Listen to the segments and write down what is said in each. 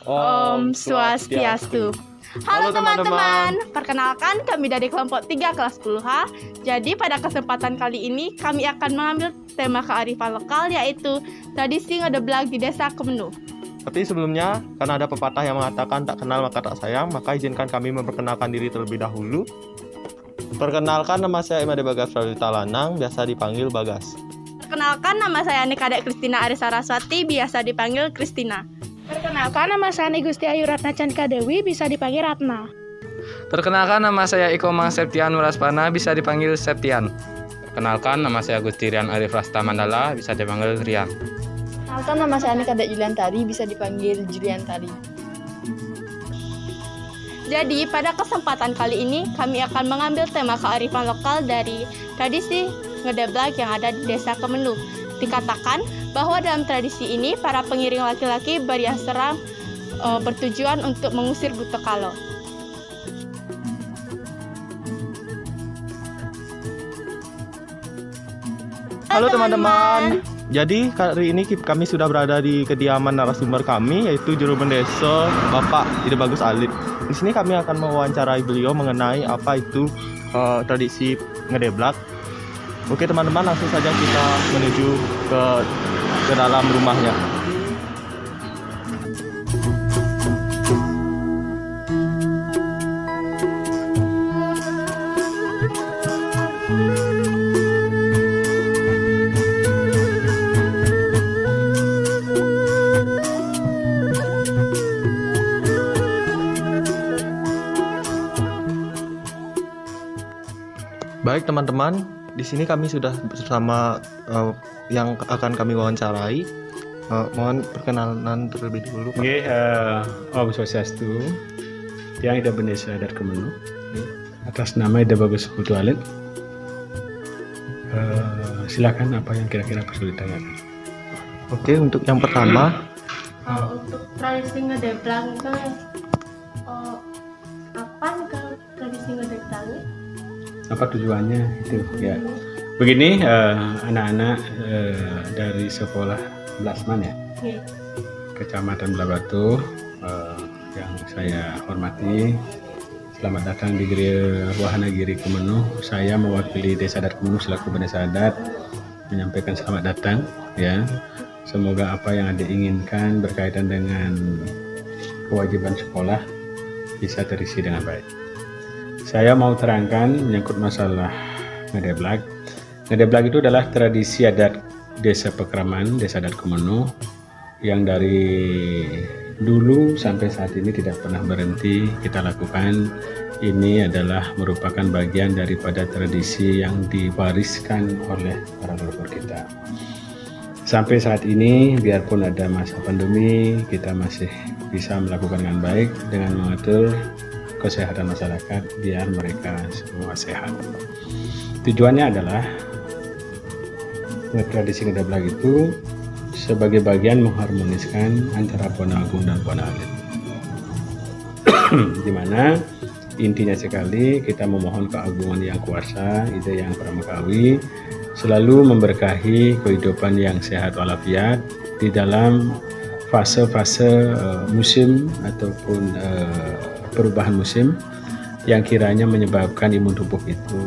Om Swastiastu. Halo teman-teman, perkenalkan kami dari kelompok 3 kelas 10H. Jadi pada kesempatan kali ini kami akan mengambil tema kearifan lokal, yaitu tradisi ngedeblag di Desa Kemenuh. Tapi sebelumnya, karena ada pepatah yang mengatakan tak kenal maka tak sayang, maka izinkan kami memperkenalkan diri terlebih dahulu. Perkenalkan, nama saya Imade Bagas Pradita Lanang, biasa dipanggil Bagas. Perkenalkan, nama saya Nikadek Kristina Arisaraswati, biasa dipanggil Kristina. Perkenalkan, nama saya Gusti Ayu Ratna Candika Dewi, bisa dipanggil Ratna. Perkenalkan, nama saya Iko Mang Septian Muraspana, bisa dipanggil Septian. Perkenalkan, nama saya Gusti Rian Arif Rasta Mandala, bisa dipanggil Rian. Perkenalkan, nama saya Nikadek Julian Tari, bisa dipanggil Julian Tari. Jadi pada kesempatan kali ini kami akan mengambil tema kearifan lokal dari tradisi ngedeblag yang ada di Desa Kemenuh. Dikatakan bahwa dalam tradisi ini para pengiring laki-laki berias seram bertujuan untuk mengusir buta kalo. Halo teman-teman. Jadi kali ini kami sudah berada di kediaman narasumber kami, yaitu Juru Mendeso Bapak Ide Bagus Alit. Di sini kami akan mewawancarai beliau mengenai apa itu tradisi ngedeblag. Oke teman-teman, langsung saja kita menuju ke dalam rumahnya. Baik teman-teman, di sini kami sudah bersama yang akan kami wawancarai. Mohon perkenalan terlebih dulu, Pak. Nggih, Om Swastiastu, yang Ida Bendesa Adat Kemenuh, atas nama Ida Bagus Putu Alit. Silakan apa yang kira-kira perlu ditanyakan. Oke, untuk yang pertama, Untuk tradisi ngedeblag itu kapan kalau tradisi ngedeblag? Apa tujuannya itu? Ya, begini, anak-anak dari sekolah Blasman ya, Kecamatan Blabatu, yang saya hormati. Selamat datang di Wahana Giri Kemenuh. Saya mewakili Desa Adat Kemenuh selaku Bendesa Adat menyampaikan selamat datang. Ya, semoga apa yang Anda inginkan berkaitan dengan kewajiban sekolah bisa terisi dengan baik. Saya mau terangkan menyangkut masalah ngedeblag. Ngedeblag itu adalah tradisi adat Desa Pekraman, Desa Adat Kemenuh, yang dari dulu sampai saat ini tidak pernah berhenti kita lakukan. Ini adalah merupakan bagian daripada tradisi yang diwariskan oleh para leluhur kita. Sampai saat ini, biarpun ada masa pandemi, kita masih bisa melakukan dengan baik dengan mengatur kesehatan masyarakat biar mereka semua sehat. Tujuannya adalah tradisi ngedeblag itu sebagai bagian mengharmoniskan antara Buana Agung dan Buana Alit. Di mana intinya sekali kita memohon keagungan yang kuasa, ide yang pramakawi, selalu memberkahi kehidupan yang sehat walafiat di dalam fase-fase musim ataupun perubahan musim yang kiranya menyebabkan imun tubuh itu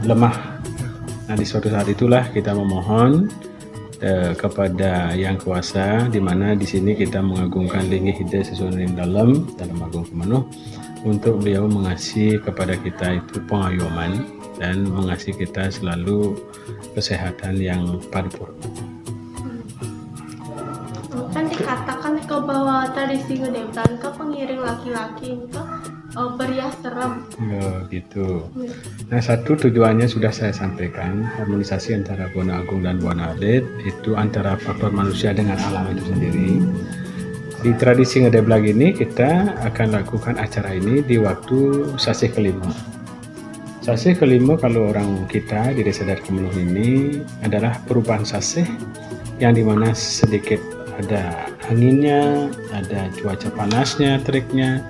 lemah. Nah, di suatu saat itulah kita memohon kepada yang kuasa, di mana di sini kita mengagungkan Linggih Hide Sesuai dalam Agung Kemenuh, untuk beliau mengasih kepada kita itu pengayoman dan mengasih kita selalu kesehatan yang paripurna. Kan dikatakan ke bahwa tradisi ngedeblag ke pengiring laki-laki itu berias seram. Gitu. Nah, satu tujuannya sudah saya sampaikan, harmonisasi antara Buana Agung dan Buana Alit itu antara faktor manusia dengan alam itu sendiri. Di tradisi ngedeblag ini kita akan lakukan acara ini di waktu Sasih Kelima. Sasih Kelima kalau orang kita di Desa Adat Kemenuh ini adalah perubahan sasih yang dimana sedikit ada anginnya, ada cuaca panasnya, teriknya.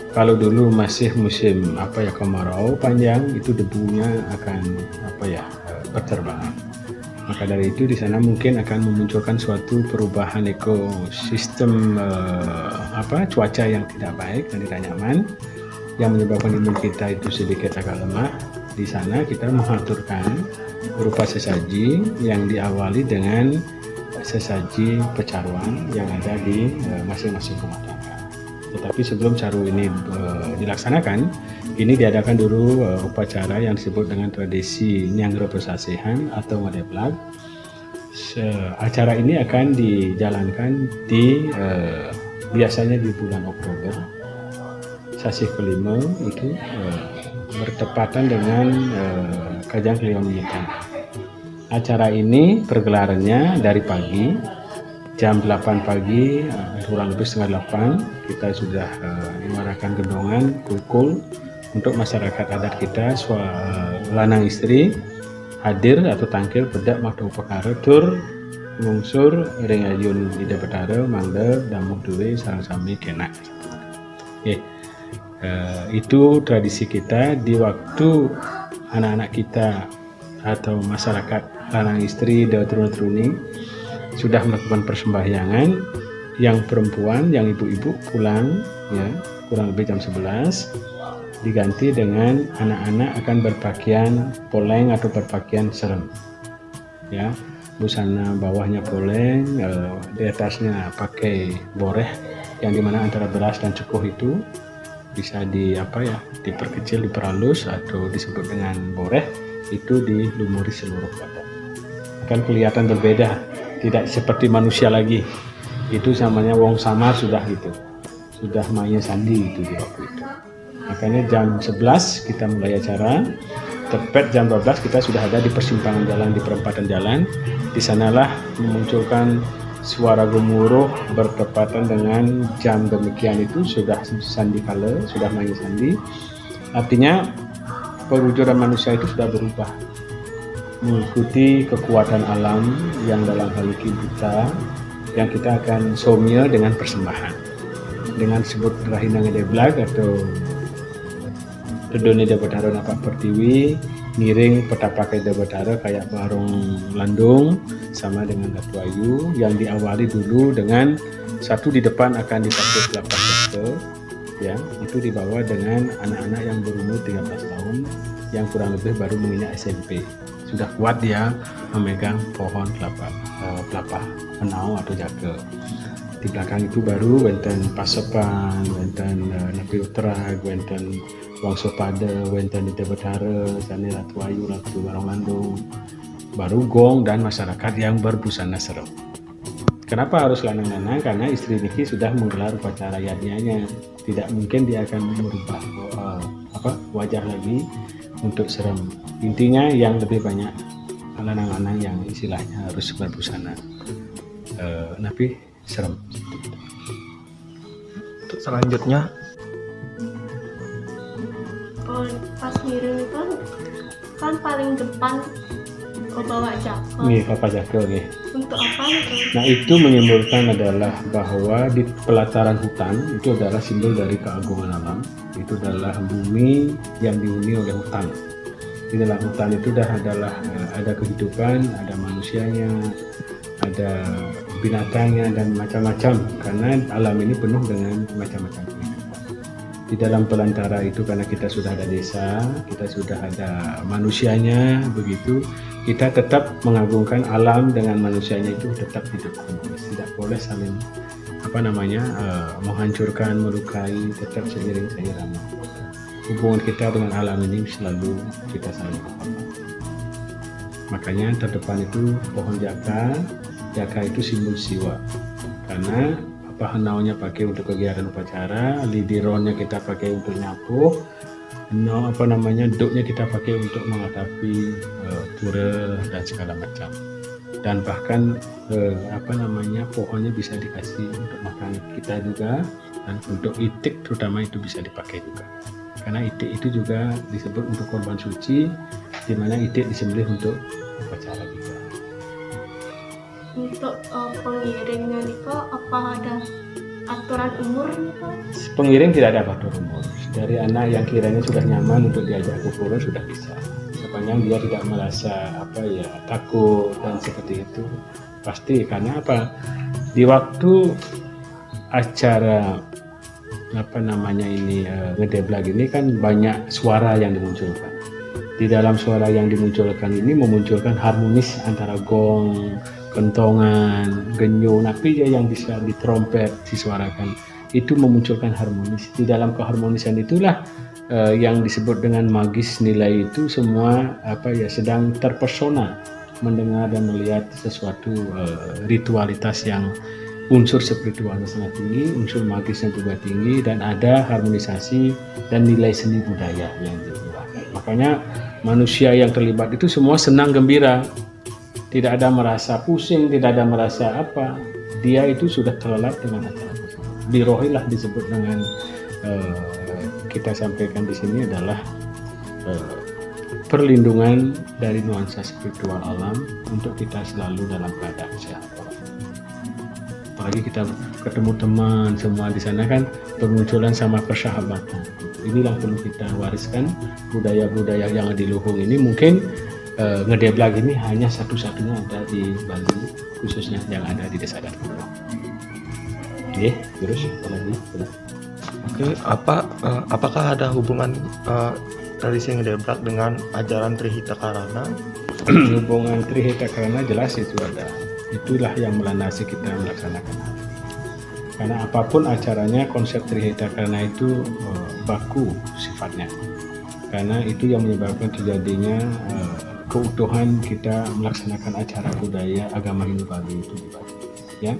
Kalau dulu masih musim kemarau panjang, itu debunya akan berterbangan. Maka dari itu di sana mungkin akan memunculkan suatu perubahan ekosistem cuaca yang tidak baik dan tidak nyaman, yang menyebabkan imun kita itu sedikit agak lemah. Di sana kita mengaturkan berupa sesaji yang diawali dengan sesaji pecaruan yang ada di masing-masing rumah tangga. Tetapi sebelum caru ini dilaksanakan, ini diadakan dulu upacara yang disebut dengan tradisi Nyangro Pesasehan atau Ngedeblak. Acara ini akan dijalankan di biasanya di bulan Oktober. Sasih kelima itu bertepatan dengan Kajang Kliwon Nyetan. Acara ini pergelarannya dari pagi jam 8 pagi, kurang lebih setengah 8 kita sudah menyuarakan gendongan kukul untuk masyarakat adat kita, lanang istri hadir atau tangkil bedak makdo perkara tur mungsur ring ayun ida betara mangda damuh duwe sareng sami kenak. Itu tradisi kita di waktu anak-anak kita atau masyarakat lanang istri dan turun-turuni sudah melakukan persembahyangan. Yang perempuan, yang ibu-ibu pulang ya kurang lebih jam 11, diganti dengan anak-anak akan berpakaian poleng atau berpakaian serem ya, busana bawahnya poleng, di atasnya pakai boreh yang dimana antara beras dan cukuh itu bisa diperkecil, diperhalus atau disebut dengan boreh, itu dilumuri seluruh badan. Akan kelihatan berbeda, tidak seperti manusia lagi. Itu namanya wong samar sudah gitu, sudah maya sandi itu di waktu itu. Makanya jam 11 kita mulai acara, tepat jam 12 kita sudah ada di persimpangan jalan, di perempatan jalan. Di sanalah memunculkan suara gemuruh bertepatan dengan jam demikian itu sudah sandi kala, sudah maya sandi. Artinya perwujudan manusia itu sudah berubah, mengikuti kekuatan alam yang dalam hal kita, yang kita akan somya dengan persembahan, dengan sebut Rahina Ngedeblak atau Redone Debetara Napak Pertiwi, ngiring petapakai Debetara kayak barong landung sama dengan Datu Ayu, yang diawali dulu dengan satu di depan akan dipakai kelapa jatuh, ya, itu dibawa dengan anak-anak yang berumur 13 tahun yang kurang lebih baru menginjak SMP. Sudah kuat dia memegang pohon kelapa menau atau jaga. Di belakang itu baru wenten pasepan, wenten Nabi Utara, wenten Wangso Pada, wenten di Debetara, Sani Ratu Ayu, Ratu Barong Landung, baru gong dan masyarakat yang berbusana serem. Kenapa harus lanang-lanang? Karena istri Niki sudah menggelar upacara yadnyanya. Tidak mungkin dia akan merubah wajah lagi untuk serem. Intinya yang lebih banyak lanang-lanang yang istilahnya harus berbusana nabi serem. Untuk selanjutnya Pas ngirim itu kan paling depan bawa jaket. Nih, Papa Jakel nih. Untuk apa itu? Nah, itu menyimpulkan adalah bahwa di pelataran hutan itu adalah simbol dari keagungan alam. Itu adalah bumi yang dihuni oleh hutan. Di dalam hutan itu ada kehidupan, ada manusianya, ada binatangnya dan macam-macam. Karena alam ini penuh dengan macam-macam kehidupan. Di dalam pelantara itu karena kita sudah ada desa, kita sudah ada manusianya, begitu kita tetap mengagungkan alam dengan manusianya itu tetap hidup harmonis. Tidak boleh saling menghancurkan, melukai, tetap seiring-seiring. Hubungan kita dengan alam ini selalu kita saling menghormati. Makanya terdepan itu pohon jaka. Jaka itu simbol siwa. Karena henaunya pakai untuk kegiatan upacara, lidironnya kita pakai untuk nyapuh, duknya kita pakai untuk menghadapi pura dan segala macam. Dan bahkan pohonnya bisa dikasih untuk makan kita juga, dan untuk itik terutama itu bisa dipakai juga. Karena itik itu juga disebut untuk korban suci, di mana itik disembelih untuk upacara juga. Untuk pengiringnya Niko, apa ada aturan umur Niko? Pengiring tidak ada faktor umur. Dari anak yang kiranya sudah nyaman untuk diajak ke pura sudah bisa. sepanjang dia tidak merasa takut dan seperti itu. Pasti karena apa? Di waktu acara ngedeblag ini kan banyak suara yang dimunculkan. Di dalam suara yang dimunculkan ini memunculkan harmonis antara gong, kentongan, genyo, tapi yang bisa ditrompet disuarakan itu memunculkan harmonis. Di dalam keharmonisan itulah yang disebut dengan magis nilai itu semua sedang terpesona mendengar dan melihat sesuatu ritualitas yang unsur spiritualnya sangat tinggi, unsur magisnya juga tinggi, dan ada harmonisasi dan nilai seni budaya yang dikeluarkan. Makanya manusia yang terlibat itu semua senang gembira, tidak ada merasa pusing, tidak ada merasa apa. Dia itu sudah terlelap dengan acara tersebut. Birohilah disebut dengan kita sampaikan di sini adalah perlindungan dari nuansa spiritual alam untuk kita selalu dalam keadaan sehat. Apalagi kita ketemu teman semua di sana kan bermunculan sama persahabatan. Inilah perlu kita wariskan budaya-budaya yang di Luhung ini. Mungkin ngedeblag ini hanya satu-satunya ada di Bali, khususnya yang ada di Desa Adat Kuno. Oke, terus apa lagi? Oke, apakah ada hubungan tradisi ngedeblag dengan ajaran Trihita Karana? Hubungan Trihita Karana jelas itu ada. Itulah yang melandasi kita melaksanakan hal ini. Karena apapun acaranya, konsep Trihita Karana itu baku sifatnya. Karena itu yang menyebabkan terjadinya keutuhan kita melaksanakan acara budaya agama Hindu Bali itu di Bali. Ya.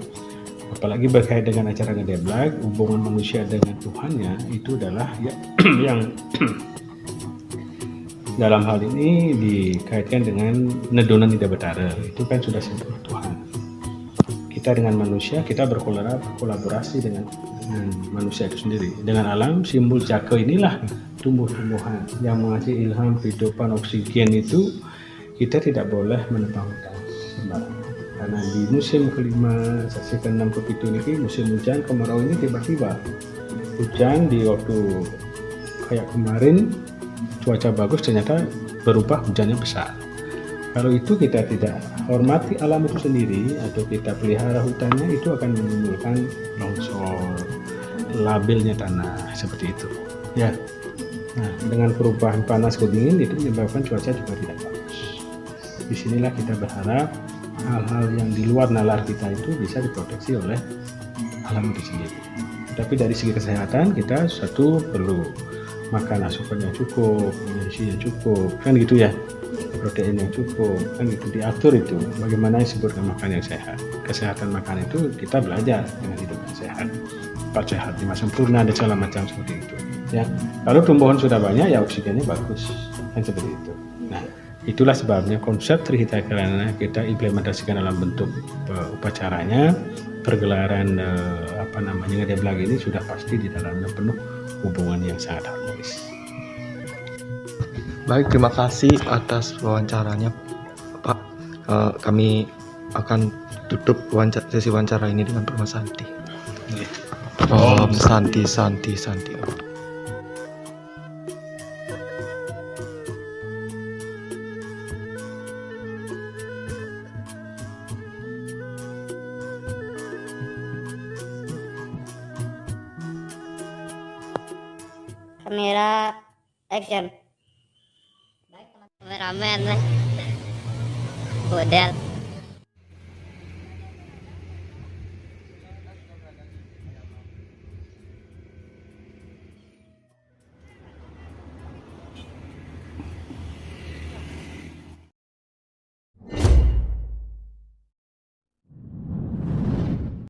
Apalagi berkait dengan acara ngedeblag, hubungan manusia dengan Tuhannya itu adalah yang dalam hal ini dikaitkan dengan Nedonan Ida Betara. Itu kan sudah sebut Tuhan. Kita dengan manusia, kita berkolaborasi dengan manusia itu sendiri. Dengan alam, simbol jaka inilah tumbuh-tumbuhan yang mengasih ilham kehidupan oksigen itu. Kita tidak boleh menebang hutan sembarangan. Karena di musim kelima, sesi ke-6 ke-7 ini, musim hujan, kemarau ini tiba-tiba hujan di waktu kayak kemarin, cuaca bagus ternyata berubah hujannya besar. Kalau itu kita tidak hormati alam itu sendiri atau kita pelihara hutannya, itu akan menimbulkan longsor, labilnya tanah seperti itu. Ya. Nah, dengan perubahan panas ke dingin itu menyebabkan cuaca juga tidak bagus. Disinilah kita berharap hal-hal yang di luar nalar kita itu bisa diproteksi oleh alam itu sendiri. Tapi dari segi kesehatan kita perlu makan asupan yang cukup, nutrisi yang cukup, kan gitu ya, protein yang cukup, kan gitu diatur itu. Bagaimana disebutkan makan yang sehat? Kesehatan makan itu kita belajar dengan hidup yang sehat, 4 sehat, 5 sempurna dan segala macam seperti itu. Ya, kalau tumbuhan sudah banyak ya oksigennya bagus, kan seperti itu. Nah, itulah sebabnya konsep Trihita Karana kita implementasikan dalam bentuk upacaranya. Pergelaran ngedeblag ini sudah pasti di dalamnya penuh hubungan yang sangat harmonis. Baik, terima kasih atas wawancaranya, Pak. Kami akan tutup sesi wawancara ini dengan Perma Santi. Om Santi Santi Santi. Kamera action. Kameramen model